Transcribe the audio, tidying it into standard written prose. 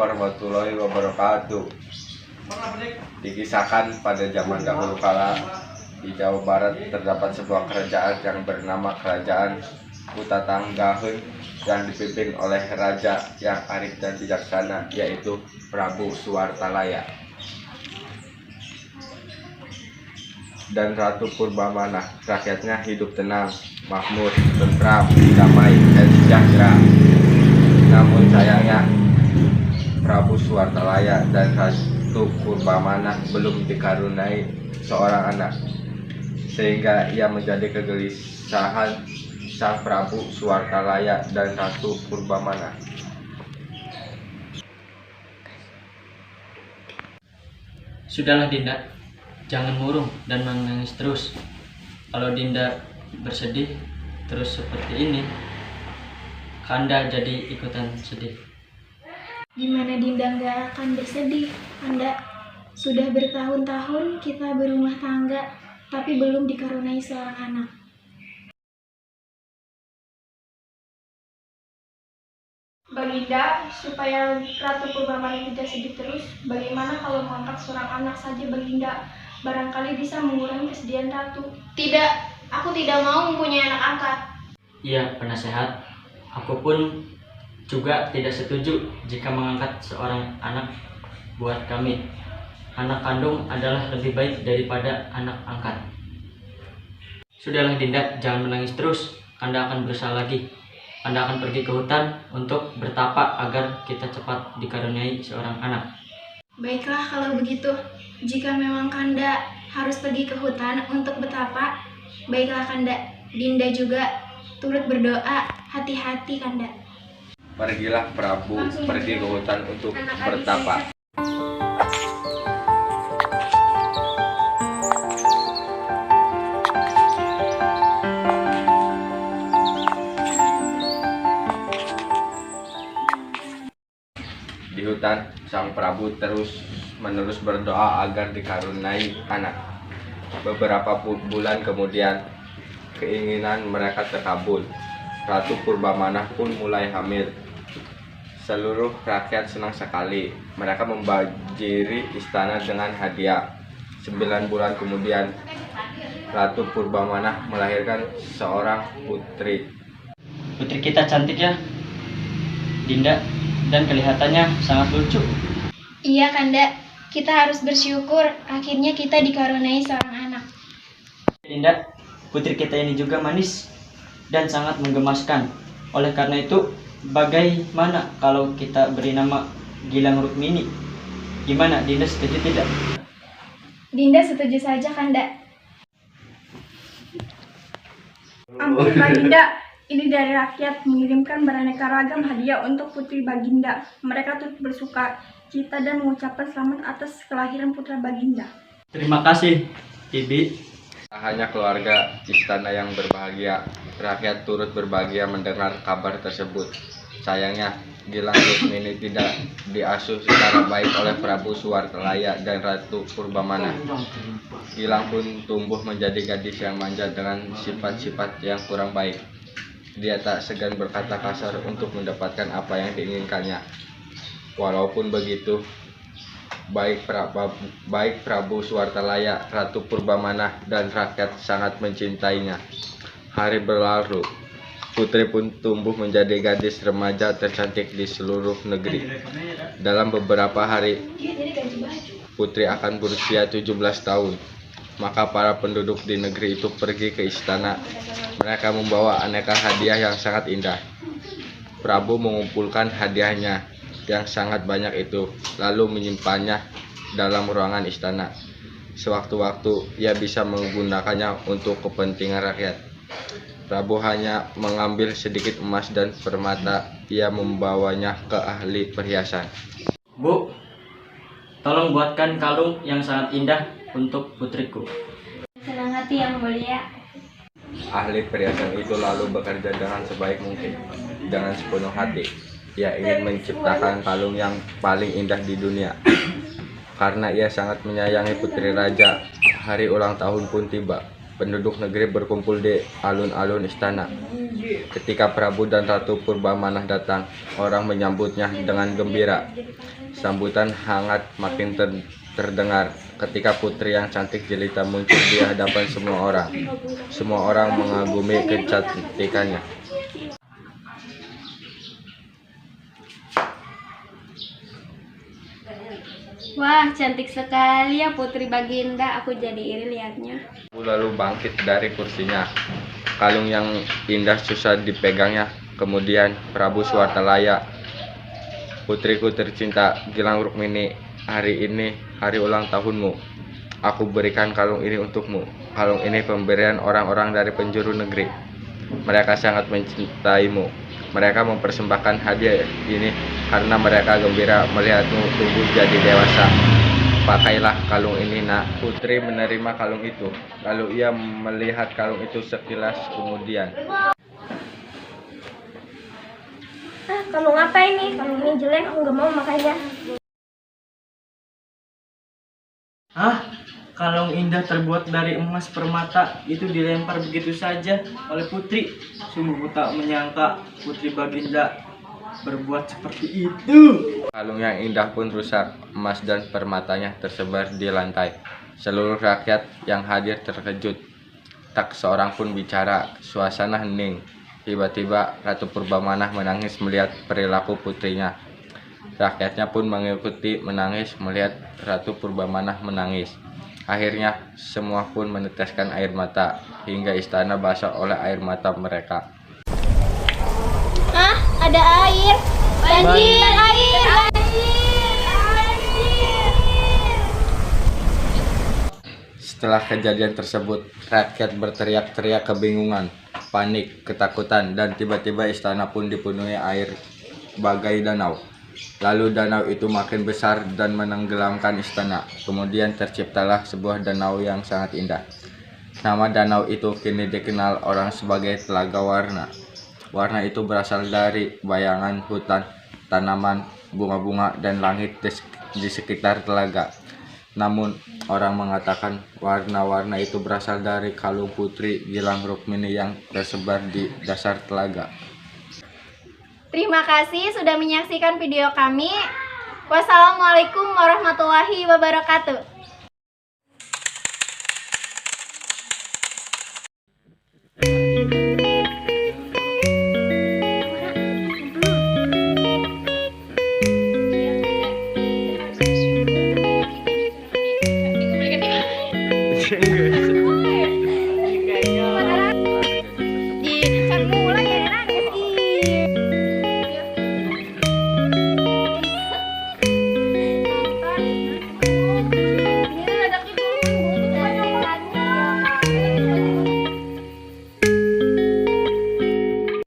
warahmatullahi wabarakatuh. Dikisahkan pada zaman dahulu kala di Jawa Barat terdapat sebuah kerajaan yang bernama Kerajaan Kutatanggaheun yang dipimpin oleh raja yang arif dan bijaksana, yaitu Prabu Suwartalaya dan Ratu Purbamana. Rakyatnya hidup tenang, makmur, tentram, damai, dan sejahtera. Namun sayangnya Prabu Suwartalaya dan Ratu Purbamana belum dikaruniai seorang anak, sehingga ia menjadi kegelisahan sang Prabu Suwartalaya dan Ratu Purbamana. Sudahlah Dinda, jangan murung dan menangis terus. Kalau Dinda bersedih terus seperti ini, Kanda jadi ikutan sedih. Gimana Dinda nggak akan bersedih, Kanda? Sudah bertahun-tahun kita berumah tangga, tapi belum dikaruniai seorang anak. Baginda, supaya Ratu Purbamana tidak sedih terus, bagaimana kalau mengangkat seorang anak saja, Baginda? Barangkali bisa mengurangi kesedihan Ratu. Tidak, aku tidak mau mempunyai anak angkat. Iya, penasehat. Aku pun juga tidak setuju jika mengangkat seorang anak buat kami. Anak kandung adalah lebih baik daripada anak angkat. Sudahlah Dinda, jangan menangis terus. Kanda akan berusaha lagi. Kanda akan pergi ke hutan untuk bertapa agar kita cepat dikaruniai seorang anak. Baiklah kalau begitu, jika memang Kanda harus pergi ke hutan untuk bertapa, baiklah Kanda. Dinda juga turut berdoa, hati-hati Kanda. Pergilah Prabu pergi ke hutan untuk bertapa. Di hutan, sang Prabu terus-menerus berdoa agar dikaruniai anak. Beberapa bulan kemudian, keinginan mereka terkabul. Ratu Purbamana pun mulai hamil. Seluruh rakyat senang sekali. Mereka membanjiri istana dengan hadiah. 9 bulan kemudian, Ratu Purbamana melahirkan seorang putri. Putri kita cantik ya, Dinda, dan kelihatannya sangat lucu. Iya Kanda, kita harus bersyukur akhirnya kita dikaruniai seorang anak. Dinda, putri kita ini juga manis dan sangat menggemaskan. Oleh karena itu, bagaimana kalau kita beri nama Gilang Rukmini? Gimana, Dinda setuju tidak? Dinda setuju saja Kanda. Ampun Baginda, ini dari rakyat mengirimkan beraneka ragam hadiah untuk putri Baginda. Mereka turut bersuka cita dan mengucapkan selamat atas kelahiran putra Baginda. Terima kasih, Bibi. Tak hanya keluarga istana yang berbahagia, rakyat turut berbahagia mendengar kabar tersebut. Sayangnya, Gilang Rukmini tidak diasuh secara baik oleh Prabu Suwartalaya dan Ratu Purbamana. Gilang pun tumbuh menjadi gadis yang manja dengan sifat-sifat yang kurang baik. Dia tak segan berkata kasar untuk mendapatkan apa yang diinginkannya. Walaupun begitu, baik Prabu Suwartalaya, Ratu Purbamana, dan rakyat sangat mencintainya. Hari berlalu, putri pun tumbuh menjadi gadis remaja tercantik di seluruh negeri. Dalam beberapa hari, putri akan berusia 17 tahun. Maka para penduduk di negeri itu pergi ke istana. Mereka membawa aneka hadiah yang sangat indah. Prabu mengumpulkan hadiahnya yang sangat banyak itu, lalu menyimpannya dalam ruangan istana. Sewaktu-waktu ia bisa menggunakannya untuk kepentingan rakyat. Prabu hanya mengambil sedikit emas dan permata. Ia membawanya ke ahli perhiasan. Bu, tolong buatkan kalung yang sangat indah untuk putriku. Senang hati yang mulia. Ahli perhiasan itu lalu bekerja dengan sebaik mungkin, dengan sepenuh hati. Ia ingin menciptakan kalung yang paling indah di dunia. Karena ia sangat menyayangi putri raja, hari ulang tahun pun tiba. penduduk negeri berkumpul di alun-alun istana. Ketika Prabu dan Ratu Purbamenah datang, orang menyambutnya dengan gembira. Sambutan hangat makin terdengar ketika putri yang cantik jelita muncul di hadapan semua orang. Semua orang mengagumi kecantikannya. Wah, cantik sekali ya Putri Baginda. Aku jadi iri lihatnya. Lalu bangkit dari kursinya. Kalung yang indah susah dipegangnya. Kemudian Prabu Suartalaya, putriku tercinta Gilang Rukmini, hari ini hari ulang tahunmu. Aku berikan kalung ini untukmu. Kalung ini pemberian orang-orang dari penjuru negeri. Mereka sangat mencintaimu. Mereka mempersembahkan hadiah ini karena mereka gembira melihatmu tumbuh jadi dewasa. Pakailah kalung ini, nak. Putri menerima kalung itu. Lalu ia melihat kalung itu sekilas kemudian. Kalung apa ini? Kalung ini jelek, aku nggak mau makanya. Kalung indah terbuat dari emas permata itu dilempar begitu saja oleh putri. Sungguh tak menyangka Putri Baginda berbuat seperti itu. Kalung yang indah pun rusak. Emas dan permatanya tersebar di lantai. Seluruh rakyat yang hadir terkejut. Tak seorang pun bicara. Suasana hening. Tiba-tiba Ratu Purbamenah menangis melihat perilaku putrinya. Rakyatnya pun mengikuti menangis melihat Ratu Purbamenah menangis. Akhirnya semua pun meneteskan air mata hingga istana basah oleh air mata mereka. Ada air. Banjir, air. Setelah kejadian tersebut, rakyat berteriak-teriak kebingungan, panik, ketakutan, dan tiba-tiba istana pun dipenuhi air bagai danau. Lalu danau itu makin besar dan menenggelamkan istana. Kemudian terciptalah sebuah danau yang sangat indah. Nama danau itu kini dikenal orang sebagai Telaga Warna. Warna itu berasal dari bayangan hutan, tanaman, bunga-bunga, dan langit di sekitar telaga. Namun, orang mengatakan warna-warna itu berasal dari kalung Putri Gilang Rukmini yang tersebar di dasar telaga. Terima kasih sudah menyaksikan video kami. Wassalamualaikum warahmatullahi wabarakatuh.